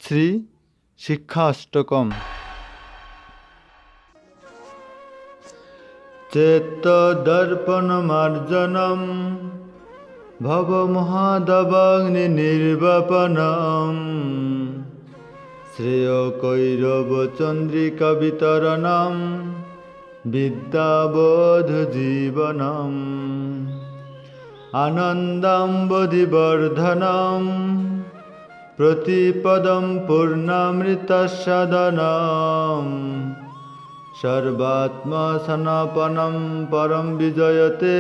শ্রী শিক্ষাষ্টকম। চেত্তদর্পণমার্জনম ভবমহাদবাগ্নিনির্বাপনম শ্রেয়কৈরবচন্দ্রিকা বিতরণম বিদ্যাবোধজীবনম আনন্দাম্বুধিবর্ধনম প্রতিপদম পূর্ণামৃতসাধনম সর্বাত্মসনাপনম পরম বিজয়তে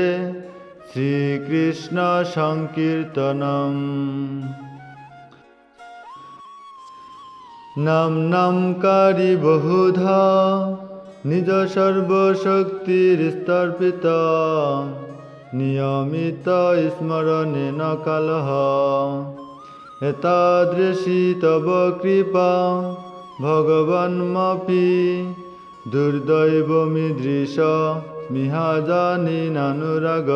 শ্রীকৃষ্ণ সংকীর্তনম। নাম নামকারী বহুধা নিজ সর্বশক্তিস্তর্পিত নিয়মিত স্মরণেন কালঃ এতাদৃশী তব কৃপা ভগবন্মপি দুর্দৈবমীদৃশ মিহাজানিনানুরাগঃ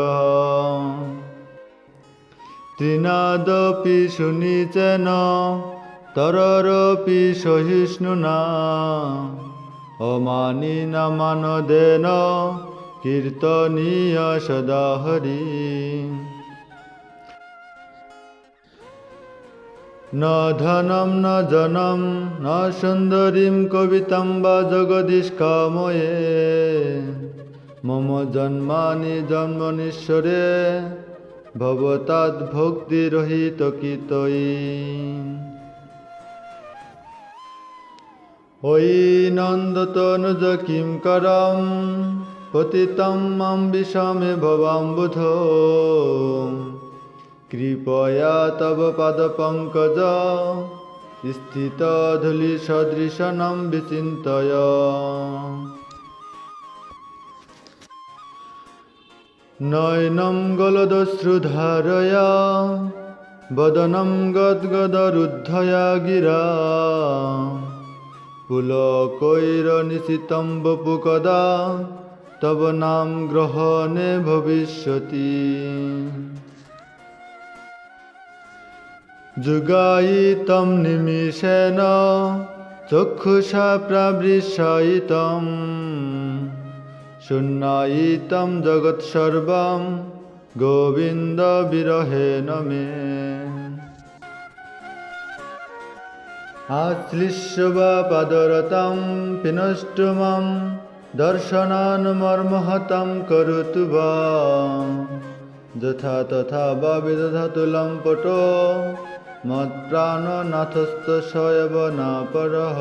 তৃণাদপি সুনিচেন তররপি সহিষ্ণুনা অমানিনা মানদেন কীর্তনীয় সদা হরি। ন ধনম ন জনম ন সুন্দরীম কবিতাম বা জগদীশ কাময়ে মম জন্মানি জন্মনীশ্বরে ভবতাৎ ভক্তিরহিত কিতয়ী। ওই নন্দতনুজ কিং করম পতিতম মাম বিষমে ভবাম্বুধ কৃপয়া তব পাদপঙ্কজ স্থিত ধূলি সদৃশনম বিচিন্তয়। নয়নম গলদশ্রুধারয়া বদনম গদ্গদরুদ্ধয়া গিরা পুলকৈরনিশিতম বপু কদা তব নাম গ্রহণে ভবিষ্যতি। যুগায়িতম নিমিষেন চক্ষুষা প্রাবৃশয়িতম শূন্যায়িতম জগৎসর্বম গোবিন্দ বিরহেণ মে। আশ্লিষ্যবা পাদরতম পিনষ্টুমম দর্শনান্মর্মহতম করুতু বা যথা তথা বা বিদধাতু লম্পটো মৎপ্রাণনাথস্ত স এব না পরঃ।